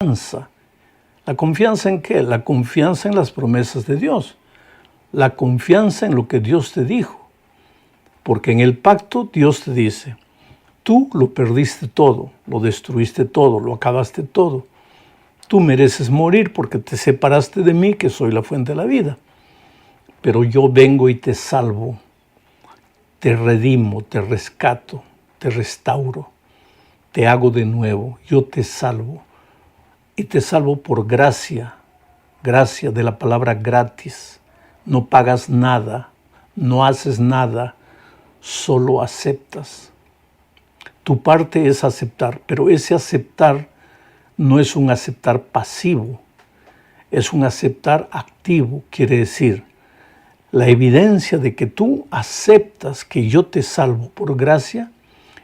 confianza. ¿La confianza en qué? La confianza en las promesas de Dios. La confianza en lo que Dios te dijo. Porque en el pacto Dios te dice, tú lo perdiste todo, lo destruiste todo, lo acabaste todo. Tú mereces morir porque te separaste de mí, que soy la fuente de la vida. Pero yo vengo y te salvo, te redimo, te rescato, te restauro, te hago de nuevo, yo te salvo. Y te salvo por gracia, gracia de la palabra gratis. No pagas nada, no haces nada, solo aceptas. Tu parte es aceptar, pero ese aceptar no es un aceptar pasivo, es un aceptar activo. Quiere decir, la evidencia de que tú aceptas que yo te salvo por gracia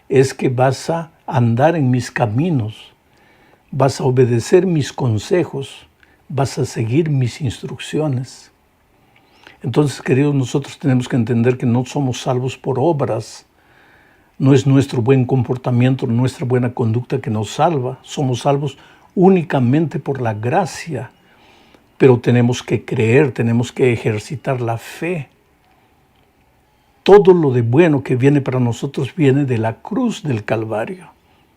es que vas a andar en mis caminos, vas a obedecer mis consejos, vas a seguir mis instrucciones. Entonces, queridos, nosotros tenemos que entender que no somos salvos por obras. No es nuestro buen comportamiento, nuestra buena conducta que nos salva. Somos salvos únicamente por la gracia. Pero tenemos que creer, tenemos que ejercitar la fe. Todo lo de bueno que viene para nosotros viene de la cruz del Calvario.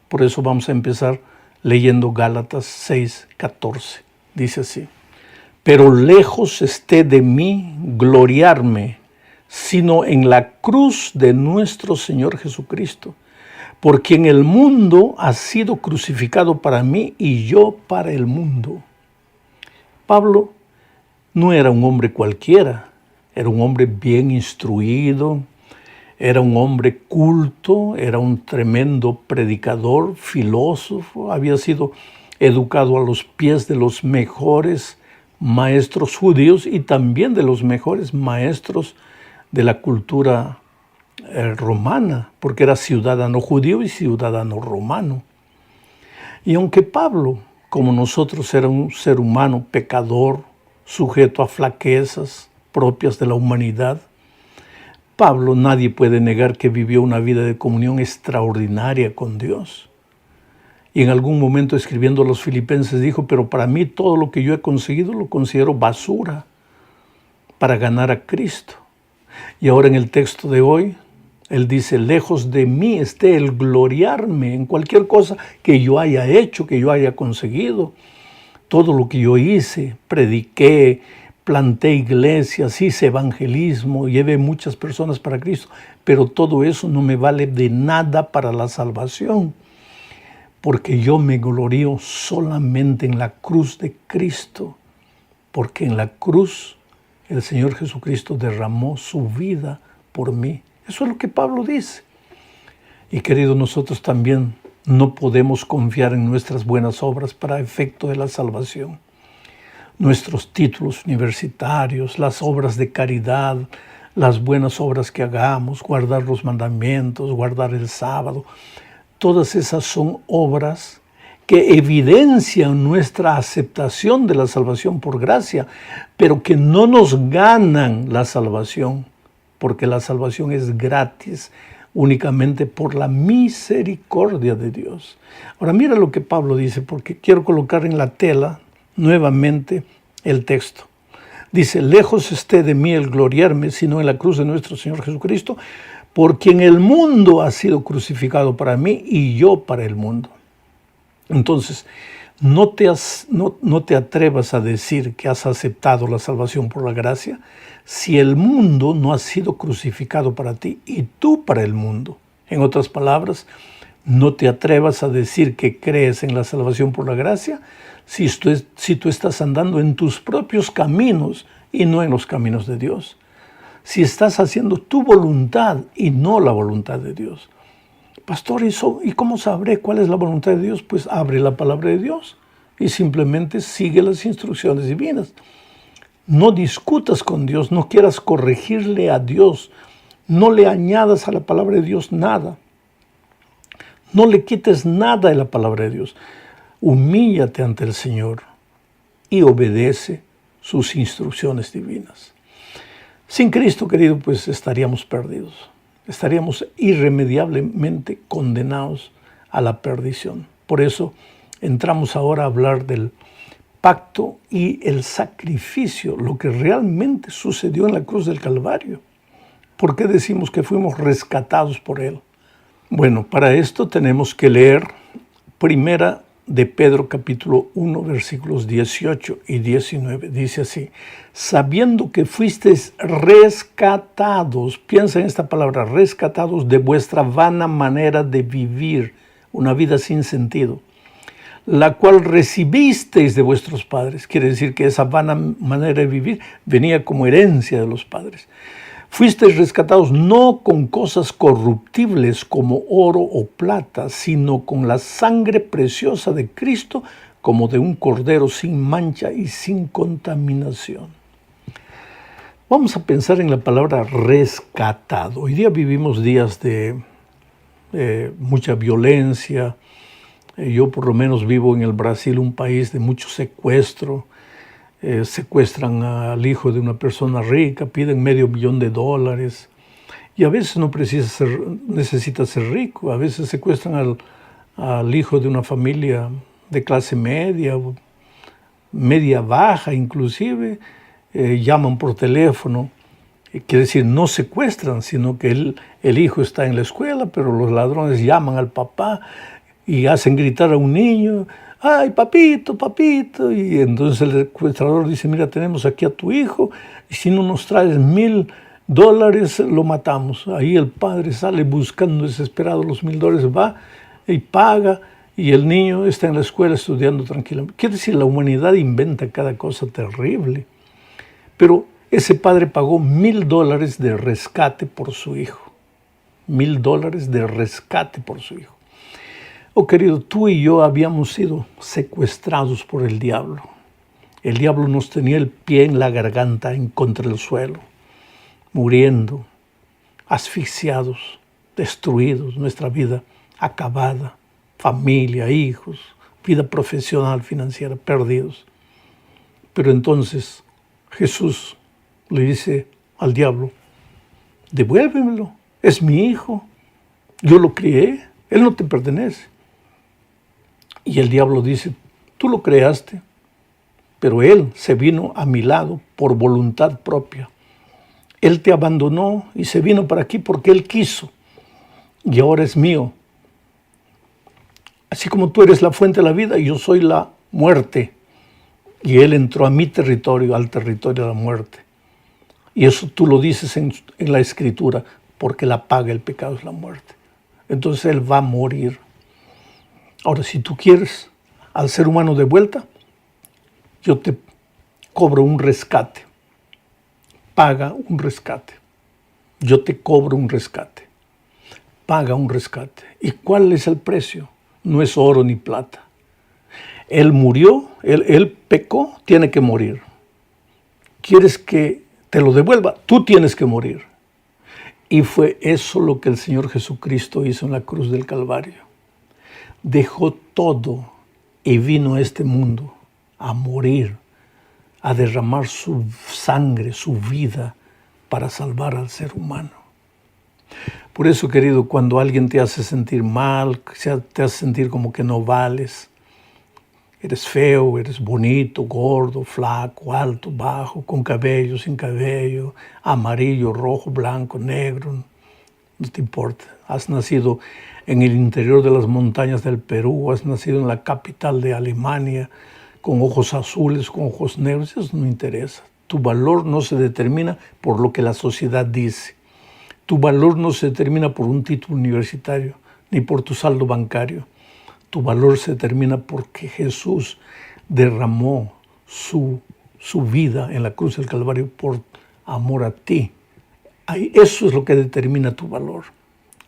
Por eso vamos a empezar leyendo Gálatas 6:14. Dice así: pero lejos esté de mí gloriarme, sino en la cruz de nuestro Señor Jesucristo, por quien el mundo ha sido crucificado para mí y yo para el mundo. Pablo no era un hombre cualquiera, era un hombre bien instruido, era un hombre culto, era un tremendo predicador, filósofo, había sido educado a los pies de los mejores maestros judíos y también de los mejores maestros de la cultura romana, porque era ciudadano judío y ciudadano romano. Y aunque Pablo, como nosotros, era un ser humano pecador, sujeto a flaquezas propias de la humanidad, Pablo, nadie puede negar que vivió una vida de comunión extraordinaria con Dios. Y en algún momento, escribiendo a los Filipenses, dijo: pero para mí todo lo que yo he conseguido lo considero basura para ganar a Cristo. Y ahora en el texto de hoy, él dice: lejos de mí esté el gloriarme en cualquier cosa que yo haya hecho, que yo haya conseguido. Todo lo que yo hice, prediqué, planté iglesias, hice evangelismo, llevé muchas personas para Cristo, pero todo eso no me vale de nada para la salvación, porque yo me glorío solamente en la cruz de Cristo, porque en la cruz el Señor Jesucristo derramó su vida por mí. Eso es lo que Pablo dice. Y queridos, nosotros también no podemos confiar en nuestras buenas obras para efecto de la salvación. Nuestros títulos universitarios, las obras de caridad, las buenas obras que hagamos, guardar los mandamientos, guardar el sábado, todas esas son obras que evidencian nuestra aceptación de la salvación por gracia, pero que no nos ganan la salvación, porque la salvación es gratis, únicamente por la misericordia de Dios. Ahora mira lo que Pablo dice, porque quiero colocar en la tela nuevamente el texto. Dice: lejos esté de mí el gloriarme, sino en la cruz de nuestro Señor Jesucristo, por quien el mundo ha sido crucificado para mí y yo para el mundo. Entonces, no te atrevas a decir que has aceptado la salvación por la gracia si el mundo no ha sido crucificado para ti y tú para el mundo. En otras palabras, no te atrevas a decir que crees en la salvación por la gracia si tú estás andando en tus propios caminos y no en los caminos de Dios. Si estás haciendo tu voluntad y no la voluntad de Dios. Pastor, ¿y cómo sabré cuál es la voluntad de Dios? Pues abre la palabra de Dios y simplemente sigue las instrucciones divinas. No discutas con Dios, no quieras corregirle a Dios, no le añadas a la palabra de Dios nada. No le quites nada de la palabra de Dios. Humíllate ante el Señor y obedece sus instrucciones divinas. Sin Cristo, querido, pues estaríamos perdidos. Estaríamos irremediablemente condenados a la perdición. Por eso entramos ahora a hablar del pacto y el sacrificio, lo que realmente sucedió en la cruz del Calvario. ¿Por qué decimos que fuimos rescatados por Él? Bueno, para esto tenemos que leer Primera de Pedro capítulo 1, versículos 18 y 19. Dice así: sabiendo que fuisteis rescatados, piensa en esta palabra, rescatados de vuestra vana manera de vivir, una vida sin sentido, la cual recibisteis de vuestros padres. Quiere decir que esa vana manera de vivir venía como herencia de los padres. Fuisteis rescatados no con cosas corruptibles como oro o plata, sino con la sangre preciosa de Cristo, como de un cordero sin mancha y sin contaminación. Vamos a pensar en la palabra rescatado. Hoy día vivimos días de mucha violencia. Yo por lo menos vivo en el Brasil, un país de mucho secuestro. Secuestran al hijo de una persona rica, piden $500,000 y a veces no necesita ser rico, a veces secuestran al hijo de una familia de clase media, media baja inclusive, llaman por teléfono, quiere decir no secuestran, sino que el hijo está en la escuela, pero los ladrones llaman al papá y hacen gritar a un niño: ¡ay, papito, papito! Y entonces el secuestrador dice: mira, tenemos aquí a tu hijo, y si no nos traes $1,000, lo matamos. Ahí el padre sale buscando desesperado los $1,000, va y paga, y el niño está en la escuela estudiando tranquilamente. Quiere decir, la humanidad inventa cada cosa terrible. Pero ese padre pagó $1,000 de rescate por su hijo. $1,000 de rescate por su hijo. Oh, querido, tú y yo habíamos sido secuestrados por el diablo. El diablo nos tenía el pie en la garganta, contra el suelo, muriendo, asfixiados, destruidos, nuestra vida acabada, familia, hijos, vida profesional, financiera, perdidos. Pero entonces Jesús le dice al diablo: devuélvemelo, es mi hijo, yo lo crié, él no te pertenece. Y el diablo dice: tú lo creaste, pero él se vino a mi lado por voluntad propia. Él te abandonó y se vino para aquí porque él quiso, y ahora es mío. Así como tú eres la fuente de la vida, yo soy la muerte. Y él entró a mi territorio, al territorio de la muerte. Y eso tú lo dices en la Escritura, porque la paga del pecado es la muerte. Entonces él va a morir. Ahora, si tú quieres al ser humano de vuelta, yo te cobro un rescate. Paga un rescate. Yo te cobro un rescate. Paga un rescate. ¿Y cuál es el precio? No es oro ni plata. Él murió, él pecó, tiene que morir. ¿Quieres que te lo devuelva? Tú tienes que morir. Y fue eso lo que el Señor Jesucristo hizo en la cruz del Calvario. Dejó todo y vino a este mundo a morir, a derramar su sangre, su vida, para salvar al ser humano. Por eso, querido, cuando alguien te hace sentir mal, te hace sentir como que no vales, eres feo, eres bonito, gordo, flaco, alto, bajo, con cabello, sin cabello, amarillo, rojo, blanco, negro, no te importa. Has nacido en el interior de las montañas del Perú, has nacido en la capital de Alemania, con ojos azules, con ojos negros, eso no interesa. Tu valor no se determina por lo que la sociedad dice. Tu valor no se determina por un título universitario, ni por tu saldo bancario. Tu valor se determina porque Jesús derramó su vida en la cruz del Calvario por amor a ti. Eso es lo que determina tu valor.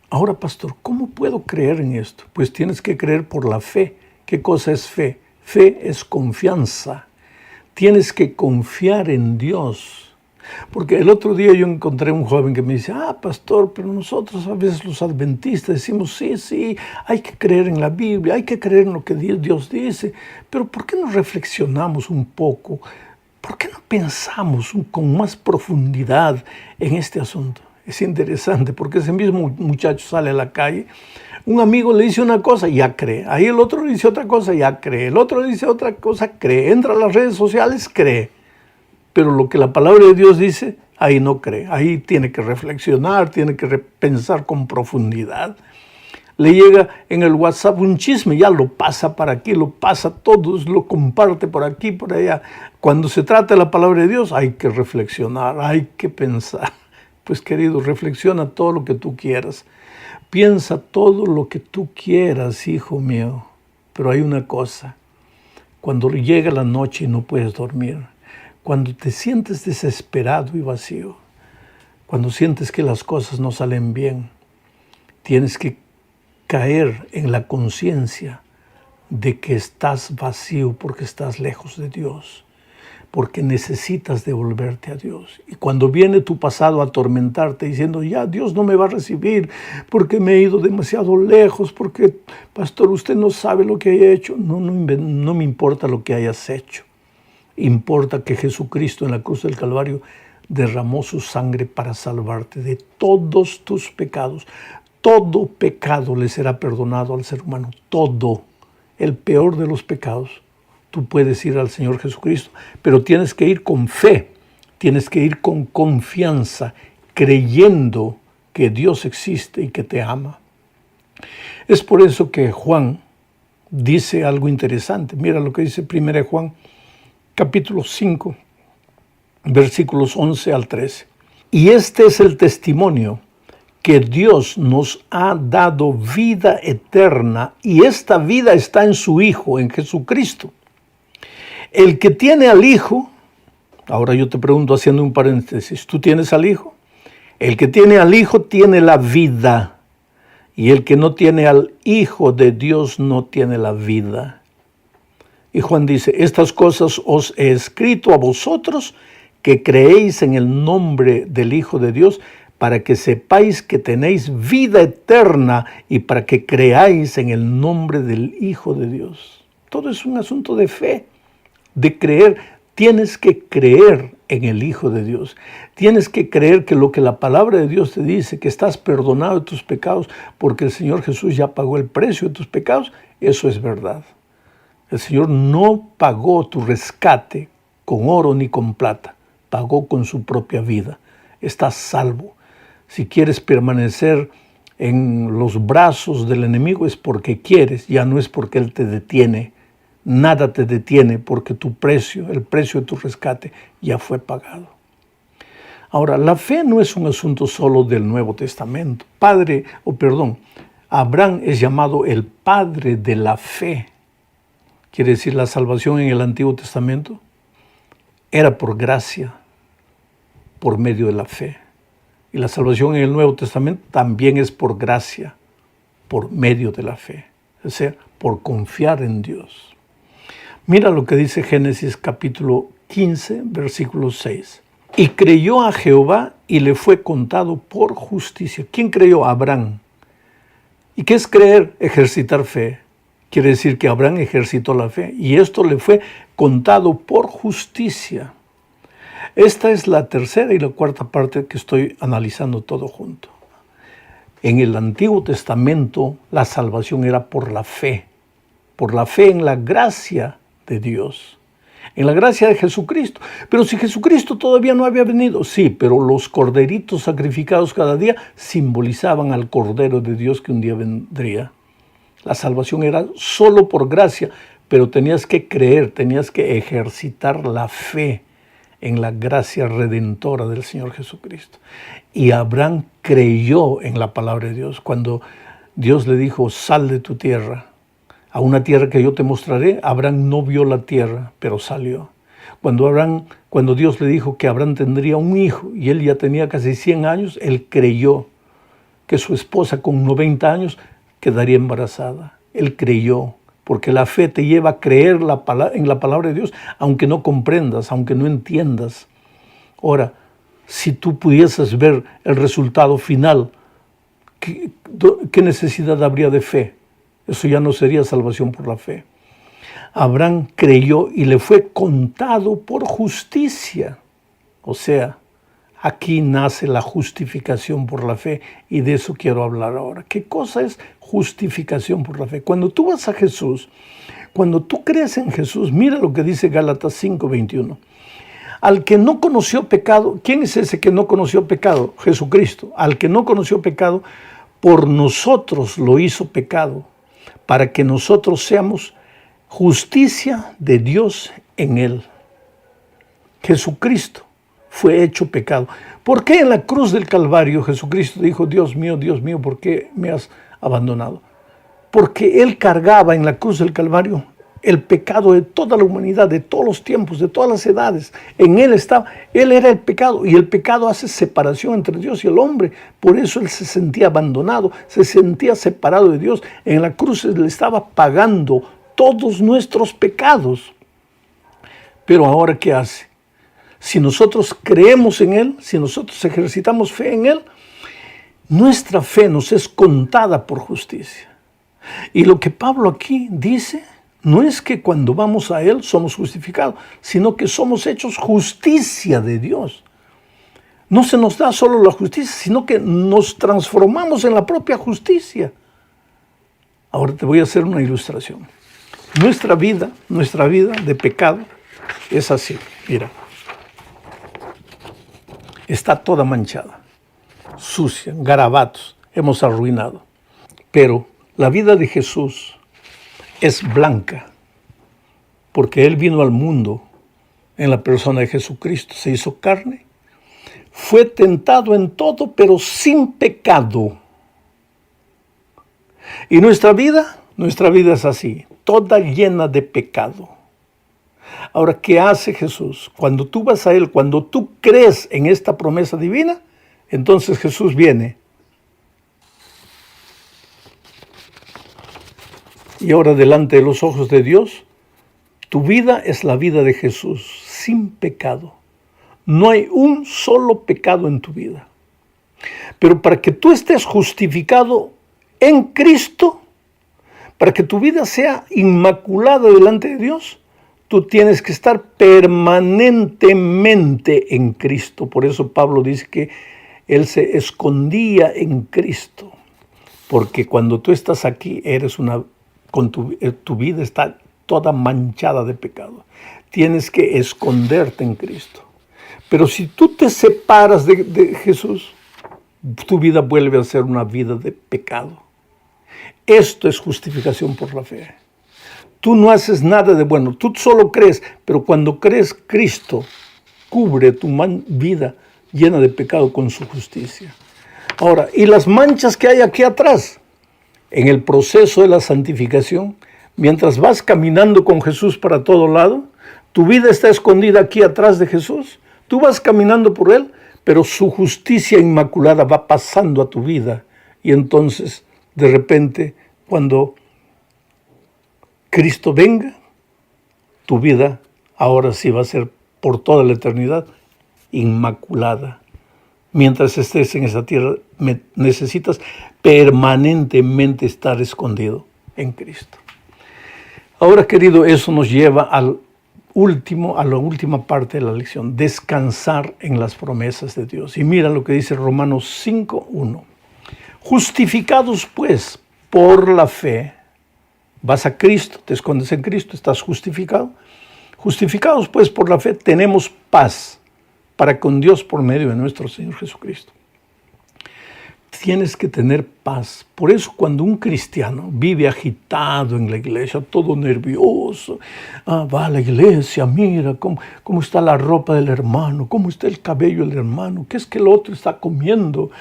Ahora, pastor, ¿cómo puedo creer en esto? Pues tienes que creer por la fe. ¿Qué cosa es fe? Fe es confianza. Tienes que confiar en Dios. Porque el otro día yo encontré un joven que me dice: pastor, pero nosotros a veces los adventistas decimos, sí, hay que creer en la Biblia, hay que creer en lo que Dios dice, pero ¿por qué no reflexionamos un poco? ¿Por qué no pensamos con más profundidad en este asunto? Es interesante porque ese mismo muchacho sale a la calle, un amigo le dice una cosa, ya cree. Ahí el otro le dice otra cosa, ya cree. El otro le dice otra cosa, cree. Entra a las redes sociales, cree. Pero lo que la palabra de Dios dice, ahí no cree. Ahí tiene que reflexionar, tiene que pensar con profundidad. Le llega en el WhatsApp un chisme, ya lo pasa para aquí, lo pasa todos, lo comparte por aquí, por allá. Cuando se trata de la palabra de Dios, hay que reflexionar, hay que pensar. Pues querido, reflexiona todo lo que tú quieras. Piensa todo lo que tú quieras, hijo mío. Pero hay una cosa, cuando llega la noche y no puedes dormir, cuando te sientes desesperado y vacío, cuando sientes que las cosas no salen bien, tienes que caer en la conciencia de que estás vacío porque estás lejos de Dios, porque necesitas devolverte a Dios. Y cuando viene tu pasado a atormentarte diciendo, ya Dios no me va a recibir porque me he ido demasiado lejos, porque pastor, usted no sabe lo que he hecho. No me importa lo que hayas hecho. Importa que Jesucristo en la cruz del Calvario derramó su sangre para salvarte de todos tus pecados. Todo pecado le será perdonado al ser humano, todo, el peor de los pecados. Tú puedes ir al Señor Jesucristo, pero tienes que ir con fe, tienes que ir con confianza, creyendo que Dios existe y que te ama. Es por eso que Juan dice algo interesante. Mira lo que dice 1 Juan, capítulo 5, versículos 11 al 13. Y este es el testimonio, que Dios nos ha dado vida eterna y esta vida está en su Hijo, en Jesucristo. El que tiene al Hijo, ahora yo te pregunto haciendo un paréntesis, ¿tú tienes al Hijo? El que tiene al Hijo tiene la vida y el que no tiene al Hijo de Dios no tiene la vida. Y Juan dice, estas cosas os he escrito a vosotros que creéis en el nombre del Hijo de Dios, para que sepáis que tenéis vida eterna y para que creáis en el nombre del Hijo de Dios. Todo es un asunto de fe, de creer. Tienes que creer en el Hijo de Dios. Tienes que creer que lo que la palabra de Dios te dice, que estás perdonado de tus pecados porque el Señor Jesús ya pagó el precio de tus pecados, eso es verdad. El Señor no pagó tu rescate con oro ni con plata, pagó con su propia vida. Estás salvo. Si quieres permanecer en los brazos del enemigo es porque quieres, ya no es porque él te detiene. Nada te detiene porque tu precio, el precio de tu rescate ya fue pagado. Ahora, la fe no es un asunto solo del Nuevo Testamento. Abraham es llamado el padre de la fe. Quiere decir, la salvación en el Antiguo Testamento era por gracia, por medio de la fe. Y la salvación en el Nuevo Testamento también es por gracia, por medio de la fe. Es decir, por confiar en Dios. Mira lo que dice Génesis capítulo 15, versículo 6. Y creyó a Jehová y le fue contado por justicia. ¿Quién creyó? Abraham. ¿Y qué es creer? Ejercitar fe. Quiere decir que Abraham ejercitó la fe y esto le fue contado por justicia. Esta es la tercera y la cuarta parte que estoy analizando todo junto. En el Antiguo Testamento la salvación era por la fe en la gracia de Dios, en la gracia de Jesucristo. Pero si Jesucristo todavía no había venido, sí, pero los corderitos sacrificados cada día simbolizaban al Cordero de Dios que un día vendría. La salvación era solo por gracia, pero tenías que creer, tenías que ejercitar la fe en la gracia redentora del Señor Jesucristo. Y Abraham creyó en la palabra de Dios. Cuando Dios le dijo, sal de tu tierra, a una tierra que yo te mostraré, Abraham no vio la tierra, pero salió. Cuando Dios le dijo que Abraham tendría un hijo y él ya tenía casi 100 años, él creyó que su esposa con 90 años quedaría embarazada. Él creyó. Porque la fe te lleva a creer en la palabra de Dios, aunque no comprendas, aunque no entiendas. Ahora, si tú pudieses ver el resultado final, ¿qué necesidad habría de fe? Eso ya no sería salvación por la fe. Abraham creyó y le fue contado por justicia. O sea, Aquí nace la justificación por la fe y de eso quiero hablar ahora. ¿Qué cosa es justificación por la fe? Cuando tú vas a Jesús, cuando tú crees en Jesús, mira lo que dice Gálatas 5:21. Al que no conoció pecado, ¿quién es ese que no conoció pecado? Jesucristo. Al que no conoció pecado, por nosotros lo hizo pecado, para que nosotros seamos justicia de Dios en él. Jesucristo fue hecho pecado. ¿Por qué en la cruz del Calvario Jesucristo dijo, Dios mío, ¿por qué me has abandonado? Porque Él cargaba en la cruz del Calvario el pecado de toda la humanidad, de todos los tiempos, de todas las edades. En Él estaba, Él era el pecado, y el pecado hace separación entre Dios y el hombre. Por eso Él se sentía abandonado, se sentía separado de Dios. En la cruz Él estaba pagando todos nuestros pecados. Pero ahora, ¿qué hace? Si nosotros creemos en Él, si nosotros ejercitamos fe en Él, nuestra fe nos es contada por justicia. Y lo que Pablo aquí dice, no es que cuando vamos a Él somos justificados, sino que somos hechos justicia de Dios. No se nos da solo la justicia, sino que nos transformamos en la propia justicia. Ahora te voy a hacer una ilustración. Nuestra vida de pecado es así, mira. Está toda manchada, sucia, garabatos, hemos arruinado. Pero la vida de Jesús es blanca, porque Él vino al mundo en la persona de Jesucristo, se hizo carne, fue tentado en todo, pero sin pecado. Y nuestra vida es así, toda llena de pecado. Ahora, ¿qué hace Jesús? Cuando tú vas a Él, cuando tú crees en esta promesa divina, entonces Jesús viene. Y ahora, delante de los ojos de Dios, tu vida es la vida de Jesús, sin pecado. No hay un solo pecado en tu vida. Pero para que tú estés justificado en Cristo, para que tu vida sea inmaculada delante de Dios, tú tienes que estar permanentemente en Cristo. Por eso Pablo dice que Él se escondía en Cristo. Porque cuando tú estás aquí, tu vida está toda manchada de pecado. Tienes que esconderte en Cristo. Pero si tú te separas de Jesús, tu vida vuelve a ser una vida de pecado. Esto es justificación por la fe. Tú no haces nada de bueno, tú solo crees, pero cuando crees, Cristo cubre tu vida llena de pecado con su justicia. Ahora, ¿y las manchas que hay aquí atrás? En el proceso de la santificación, mientras vas caminando con Jesús para todo lado, tu vida está escondida aquí atrás de Jesús, tú vas caminando por Él, pero su justicia inmaculada va pasando a tu vida. Y entonces, de repente, cuando Cristo venga, tu vida ahora sí va a ser por toda la eternidad inmaculada. Mientras estés en esa tierra, necesitas permanentemente estar escondido en Cristo. Ahora, querido, eso nos lleva a la última parte de la lección, descansar en las promesas de Dios. Y mira lo que dice Romanos 5:1. Justificados pues por la fe, vas a Cristo, te escondes en Cristo, estás justificado. Justificados pues por la fe, tenemos paz para con Dios por medio de nuestro Señor Jesucristo. Tienes que tener paz. Por eso cuando un cristiano vive agitado en la iglesia, todo nervioso, va a la iglesia, mira cómo está la ropa del hermano, cómo está el cabello del hermano, qué es que el otro está comiendo.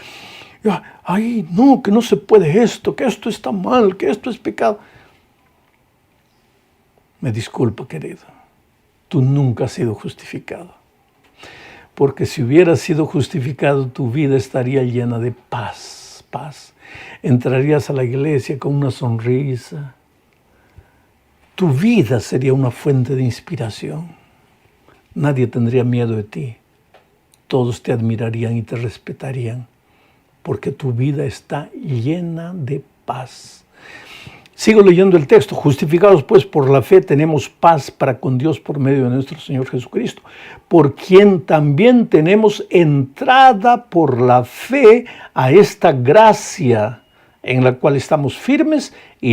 Ay, no, que no se puede esto, que esto está mal, que esto es pecado. Me disculpa, querido, tú nunca has sido justificado. Porque si hubieras sido justificado, tu vida estaría llena de paz. Entrarías a la iglesia con una sonrisa. Tu vida sería una fuente de inspiración. Nadie tendría miedo de ti. Todos te admirarían y te respetarían, porque tu vida está llena de paz. Sigo leyendo el texto. Justificados pues por la fe tenemos paz para con Dios por medio de nuestro Señor Jesucristo, por quien también tenemos entrada por la fe a esta gracia en la cual estamos firmes y